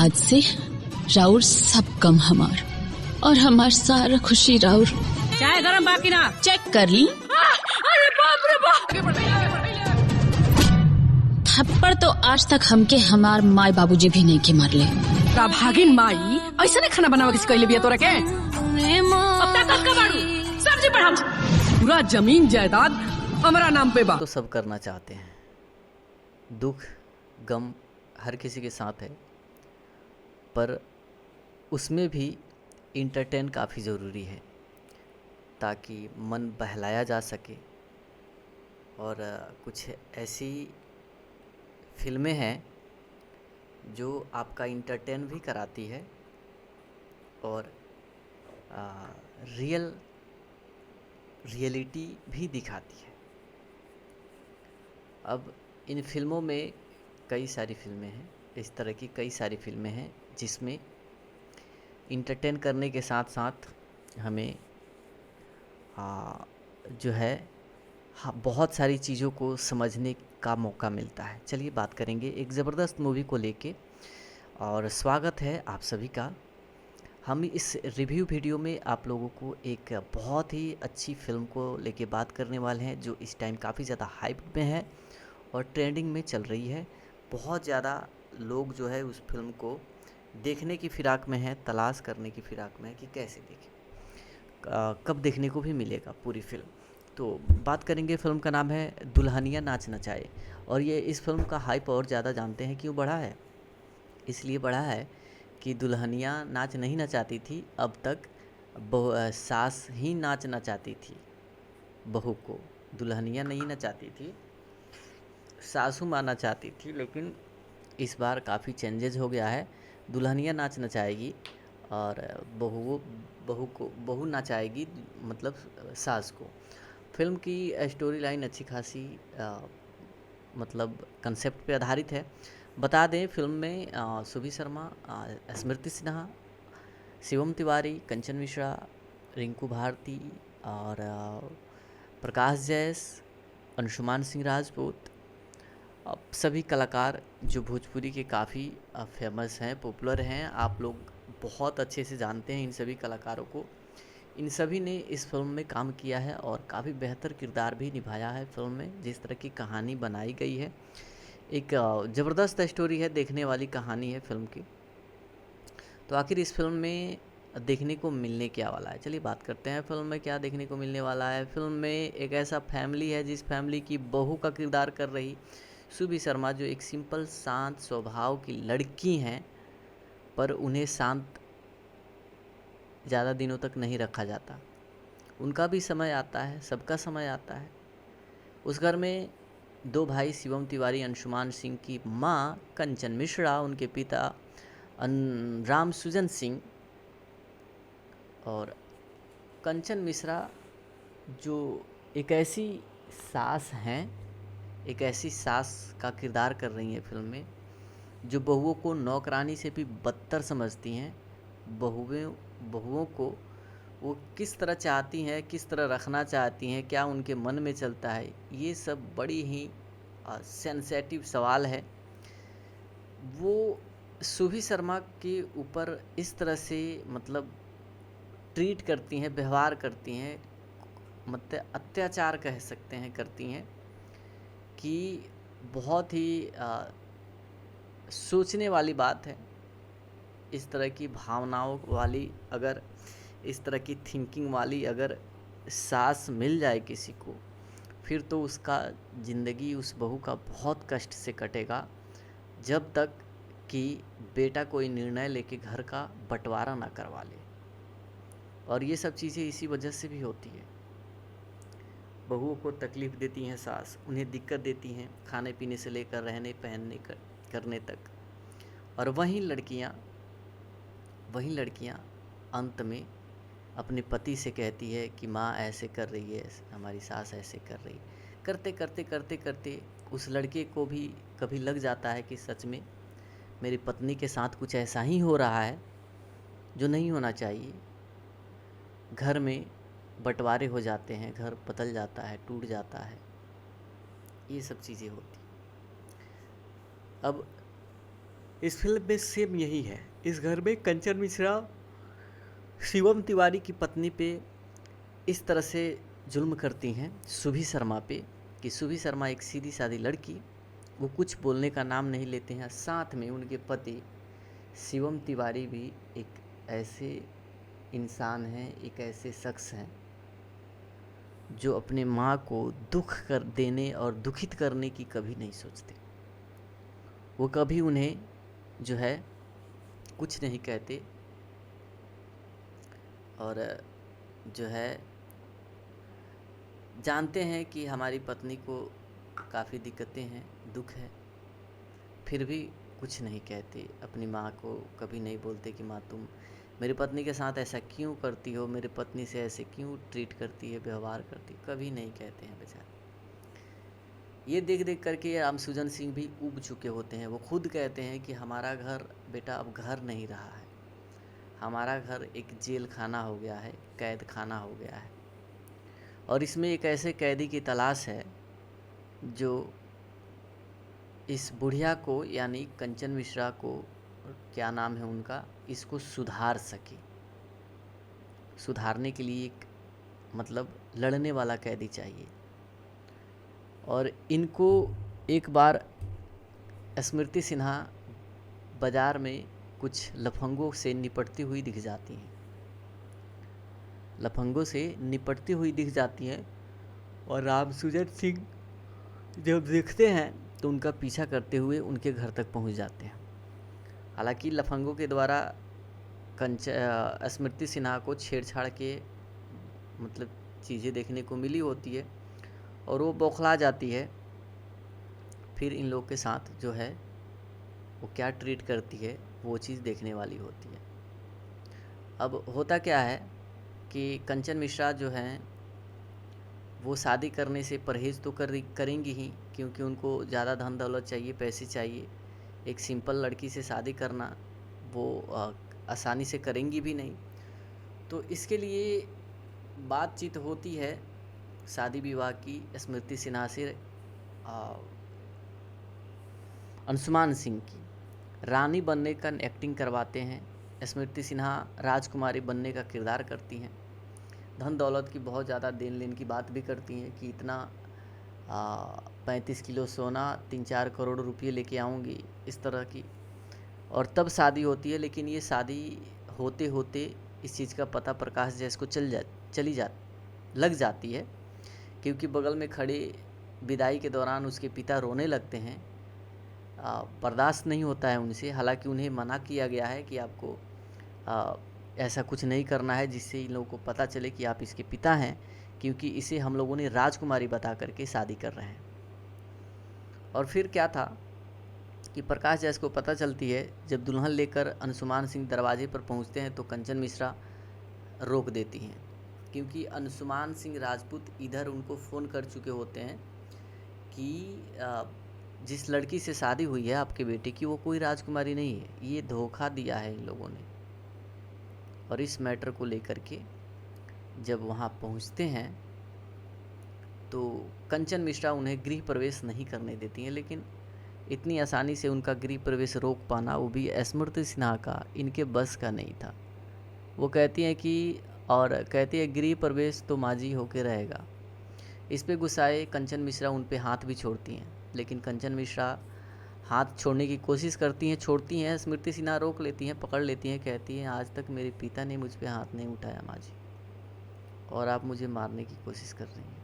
आज से राउर सब कम हमार और हमार सारा खुशी राउर। चाय गरम बाकी ना चेक कर ली। अरे बाप रे बाप। थप्पड़ तो आज तक हमके हमार माई बाबूजी भी नहीं के मारले। का भागिन माई ऐसा नहीं खाना बनावे किसी कहले बिया तोरा के। अब तक का बाड़ू सब्जी बढ़ा पूरा जमीन जायदाद हमारा नाम पे बा। तो सब करना चाहते हैं, दुख गम हर किसी के साथ है, पर उसमें भी इंटरटेन काफ़ी ज़रूरी है ताकि मन बहलाया जा सके। और कुछ ऐसी फिल्में हैं जो आपका इंटरटेन भी कराती है और रियलिटी भी दिखाती है। अब इन फिल्मों में कई सारी फिल्में हैं, इस तरह की कई सारी फिल्में हैं जिसमें इंटरटेन करने के साथ साथ हमें जो है बहुत सारी चीज़ों को समझने का मौका मिलता है। चलिए बात करेंगे एक ज़बरदस्त मूवी को लेके और स्वागत है आप सभी का। हम इस रिव्यू वीडियो में आप लोगों को एक बहुत ही अच्छी फिल्म को लेके बात करने वाले हैं जो इस टाइम काफ़ी ज़्यादा हाइप में है और ट्रेंडिंग में चल रही है। बहुत ज़्यादा लोग जो है उस फिल्म को देखने की फ़िराक में है, तलाश करने की फ़िराक में है कि कैसे देखें, कब देखने को भी मिलेगा पूरी फिल्म। तो बात करेंगे, फिल्म का नाम है दुल्हनिया नाच नचाए। और ये इस फिल्म का हाइप और ज़्यादा जानते हैं क्यों बढ़ा है? इसलिए बढ़ा है कि दुल्हनिया नाच नहीं नचाती थी, अब तक सास ही नाच नचाती थी बहू को। दुल्हनिया नहीं नचाती थी, सासू माँ नचाती थी, लेकिन इस बार काफ़ी चेंजेस हो गया है। दुल्हनिया नाच नचाएगी और बहू नचाएगी, मतलब सास को। फिल्म की स्टोरी लाइन अच्छी खासी मतलब कंसेप्ट पे आधारित है। बता दें, फिल्म में सुभी शर्मा, स्मृति सिन्हा, शिवम तिवारी, कंचन मिश्रा, रिंकू भारती और प्रकाश जैस, अंशुमान सिंह राजपूत, अब सभी कलाकार जो भोजपुरी के काफ़ी फेमस हैं, पॉपुलर हैं, आप लोग बहुत अच्छे से जानते हैं इन सभी कलाकारों को। इन सभी ने इस फिल्म में काम किया है और काफ़ी बेहतर किरदार भी निभाया है फिल्म में। जिस तरह की कहानी बनाई गई है, एक ज़बरदस्त स्टोरी है, देखने वाली कहानी है फिल्म की। तो आखिर इस फिल्म में देखने को मिलने क्या वाला है, चलिए बात करते हैं फिल्म में क्या देखने को मिलने वाला है। फिल्म में एक ऐसा फैमिली है जिस फैमिली की बहू का किरदार कर रही सुभी शर्मा, जो एक सिंपल शांत स्वभाव की लड़की हैं, पर उन्हें शांत ज़्यादा दिनों तक नहीं रखा जाता। उनका भी समय आता है, सबका समय आता है। उस घर में दो भाई शिवम तिवारी, अंशुमान सिंह की माँ कंचन मिश्रा, उनके पिता राम सुजन सिंह, और कंचन मिश्रा जो एक ऐसी सास हैं, एक ऐसी सास का किरदार कर रही हैं फिल्म में, जो बहुओं को नौकरानी से भी बदतर समझती हैं। बहुओं को वो किस तरह चाहती हैं, किस तरह रखना चाहती हैं, क्या उनके मन में चलता है, ये सब बड़ी ही सेंसेटिव सवाल है। वो सुभी शर्मा के ऊपर इस तरह से मतलब ट्रीट करती हैं, व्यवहार करती हैं, मतलब अत्याचार कह सकते हैं, करती हैं कि बहुत ही सोचने वाली बात है। इस तरह की भावनाओं वाली, अगर इस तरह की थिंकिंग वाली अगर सास मिल जाए किसी को, फिर तो उसका ज़िंदगी उस बहू का बहुत कष्ट से कटेगा, जब तक कि बेटा कोई निर्णय लेके घर का बंटवारा ना करवा ले। और ये सब चीज़ें इसी वजह से भी होती है। बहुओं को तकलीफ़ देती हैं सास, उन्हें दिक्कत देती हैं खाने पीने से लेकर रहने पहनने करने तक। और वहीं लड़कियां अंत में अपने पति से कहती है कि माँ ऐसे कर रही है, हमारी सास ऐसे कर रही है। करते करते करते करते उस लड़के को भी कभी लग जाता है कि सच में मेरी पत्नी के साथ कुछ ऐसा ही हो रहा है जो नहीं होना चाहिए। घर में बंटवारे हो जाते हैं, घर बदल जाता है, टूट जाता है, ये सब चीज़ें होती। अब इस फिल्म में सेम यही है। इस घर में कंचन मिश्रा शिवम तिवारी की पत्नी पे इस तरह से जुल्म करती हैं सुभी शर्मा पे, कि सुभी शर्मा एक सीधी सादी लड़की, वो कुछ बोलने का नाम नहीं लेते हैं। साथ में उनके पति शिवम तिवारी भी एक ऐसे इंसान हैं, एक ऐसे शख्स हैं जो अपने माँ को दुख कर देने और दुखित करने की कभी नहीं सोचते। वो कभी उन्हें जो है कुछ नहीं कहते, और जो है जानते हैं कि हमारी पत्नी को काफ़ी दिक्कतें हैं, दुख है, फिर भी कुछ नहीं कहते। अपनी माँ को कभी नहीं बोलते कि माँ तुम मेरी पत्नी के साथ ऐसा क्यों करती हो, मेरी पत्नी से ऐसे क्यों ट्रीट करती है, व्यवहार करती, कभी नहीं कहते हैं बेचारे। ये देख देख करके रामसुजन सिंह भी ऊब चुके होते हैं। वो खुद कहते हैं कि हमारा घर बेटा अब घर नहीं रहा है, हमारा घर एक जेल खाना हो गया है, कैद खाना हो गया है। और इसमें एक ऐसे कैदी की तलाश है जो इस बुढ़िया को, यानी कंचन मिश्रा को, क्या नाम है उनका, इसको सुधार सके। सुधारने के लिए एक मतलब लड़ने वाला कैदी चाहिए। और इनको एक बार स्मृति सिन्हा बाज़ार में कुछ लफंगों से निपटती हुई दिख जाती हैं, लफंगों से निपटती हुई दिख जाती हैं, और रामसुजन सिंह जब देखते हैं तो उनका पीछा करते हुए उनके घर तक पहुंच जाते हैं। हालांकि लफंगों के द्वारा स्मृति सिन्हा को छेड़छाड़ के मतलब चीज़ें देखने को मिली होती है, और वो बौखला जाती है। फिर इन लोग के साथ जो है वो क्या ट्रीट करती है, वो चीज़ देखने वाली होती है। अब होता क्या है कि कंचन मिश्रा जो हैं वो शादी करने से परहेज़ तो करेंगी ही, क्योंकि उनको ज़्यादा धन दौलत चाहिए, पैसे चाहिए। एक सिंपल लड़की से शादी करना वो आसानी से करेंगी भी नहीं। तो इसके लिए बातचीत होती है शादी विवाह की स्मृति सिन्हा से अंशुमान सिंह की। रानी बनने का एक्टिंग करवाते हैं, स्मृति सिन्हा राजकुमारी बनने का किरदार करती हैं। धन दौलत की बहुत ज़्यादा देन लेन की बात भी करती हैं कि इतना 35 किलो सोना, 3-4 करोड़ रुपये लेके आऊँगी, इस तरह की। और तब शादी होती है, लेकिन ये शादी होते होते इस चीज़ का पता प्रकाश जैस को लग जाती है, क्योंकि बगल में खड़े विदाई के दौरान उसके पिता रोने लगते हैं। बर्दाश्त नहीं होता है उनसे, हालांकि उन्हें मना किया गया है कि आपको ऐसा कुछ नहीं करना है जिससे इन लोगों को पता चले कि आप इसके पिता हैं, क्योंकि इसे हम लोगों ने राजकुमारी बता करके शादी कर रहे हैं। और फिर क्या था कि प्रकाश जैस को पता चलती है, जब दुल्हन लेकर अंशुमान सिंह दरवाजे पर पहुंचते हैं तो कंचन मिश्रा रोक देती हैं, क्योंकि अंशुमान सिंह राजपूत इधर उनको फ़ोन कर चुके होते हैं कि जिस लड़की से शादी हुई है आपके बेटे की, वो कोई राजकुमारी नहीं है, ये धोखा दिया है इन लोगों ने। और इस मैटर को लेकर के जब वहाँ पहुँचते हैं तो कंचन मिश्रा उन्हें गृह प्रवेश नहीं करने देती हैं, लेकिन इतनी आसानी से उनका गृह प्रवेश रोक पाना, वो भी स्मृति सिन्हा का, इनके बस का नहीं था। वो कहती हैं गृह प्रवेश तो माजी होके रहेगा। इस पे गुस्साए कंचन मिश्रा उन पे हाथ भी छोड़ती हैं, लेकिन कंचन मिश्रा हाथ छोड़ने की कोशिश करती हैं, छोड़ती हैं, स्मृति सिन्हा रोक लेती हैं, पकड़ लेती हैं, कहती हैं आज तक मेरे पिता ने मुझ पे हाथ नहीं उठाया माँ जी, और आप मुझे मारने की कोशिश कर रही हैं।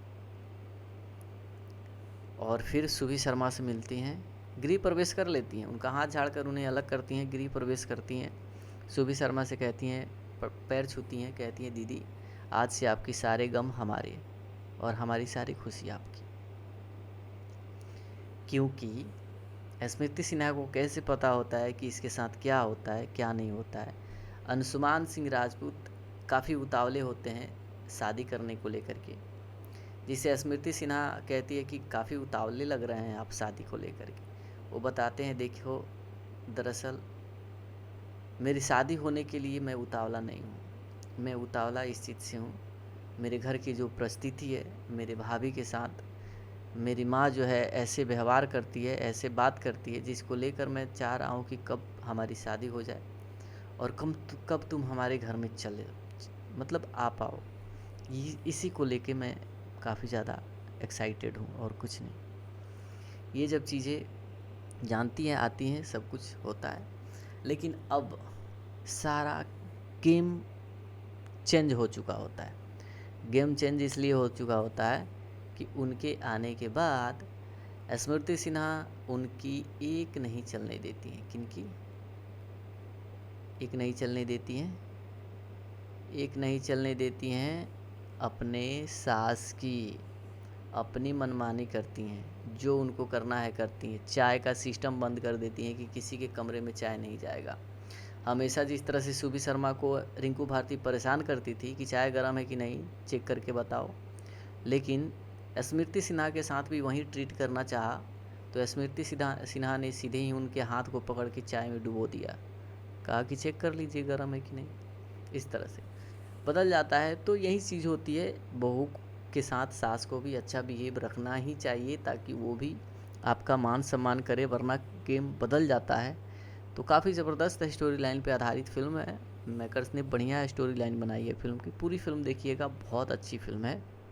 और फिर सुभी शर्मा से मिलती हैं, गृह प्रवेश कर लेती हैं, उनका हाथ झाड़कर उन्हें अलग करती हैं, गृह प्रवेश करती हैं। सुभी शर्मा से कहती हैं, पैर छूती हैं, कहती हैं दीदी आज से आपके सारे गम हमारे और हमारी सारी खुशी आपकी। क्योंकि स्मृति सिन्हा को कैसे पता होता है कि इसके साथ क्या होता है क्या नहीं होता है। अंशुमान सिंह राजपूत काफ़ी उतावले होते हैं शादी करने को लेकर के, जिसे स्मृति सिन्हा कहती है कि काफ़ी उतावले लग रहे हैं आप शादी को लेकर के। वो बताते हैं देखो दरअसल मेरी शादी होने के लिए मैं उतावला नहीं हूँ, मैं उतावला इस चीज़ से हूँ, मेरे घर की जो परिस्थिति है, मेरे भाभी के साथ मेरी माँ जो है ऐसे व्यवहार करती है, ऐसे बात करती है, जिसको लेकर मैं चाह रहा हूँ कि कब हमारी शादी हो जाए और कब तुम हमारे घर में चले मतलब आ पाओ। इसी को लेके मैं काफ़ी ज़्यादा एक्साइटेड हूँ और कुछ नहीं। ये जब चीज़ें जानती हैं, आती हैं, सब कुछ होता है, लेकिन अब सारा गेम चेंज हो चुका होता है। गेम चेंज इसलिए हो चुका होता है कि उनके आने के बाद स्मृति सिन्हा उनकी एक नहीं चलने देती हैं। किनकी एक नहीं चलने देती हैं? एक नहीं चलने देती हैं अपने सास की। अपनी मनमानी करती हैं, जो उनको करना है करती हैं। चाय का सिस्टम बंद कर देती हैं कि किसी के कमरे में चाय नहीं जाएगा। हमेशा जिस तरह से सुबी शर्मा को रिंकू भारती परेशान करती थी कि चाय गर्म है कि नहीं, चेक करके बताओ, लेकिन स्मृति सिन्हा के साथ भी वही ट्रीट करना चाहा तो स्मृति सिन्हा ने सीधे ही उनके हाथ को पकड़ के चाय में डुबो दिया, कहा कि चेक कर लीजिए गर्म है कि नहीं। इस तरह से बदल जाता है। तो यही चीज़ होती है, बहू के साथ सास को भी अच्छा बिहेव रखना ही चाहिए ताकि वो भी आपका मान सम्मान करे, वरना गेम बदल जाता है। तो काफ़ी ज़बरदस्त स्टोरी लाइन पे आधारित फिल्म है। मेकर्स ने बढ़िया स्टोरी लाइन बनाई है फिल्म की। पूरी फिल्म देखिएगा, बहुत अच्छी फिल्म है।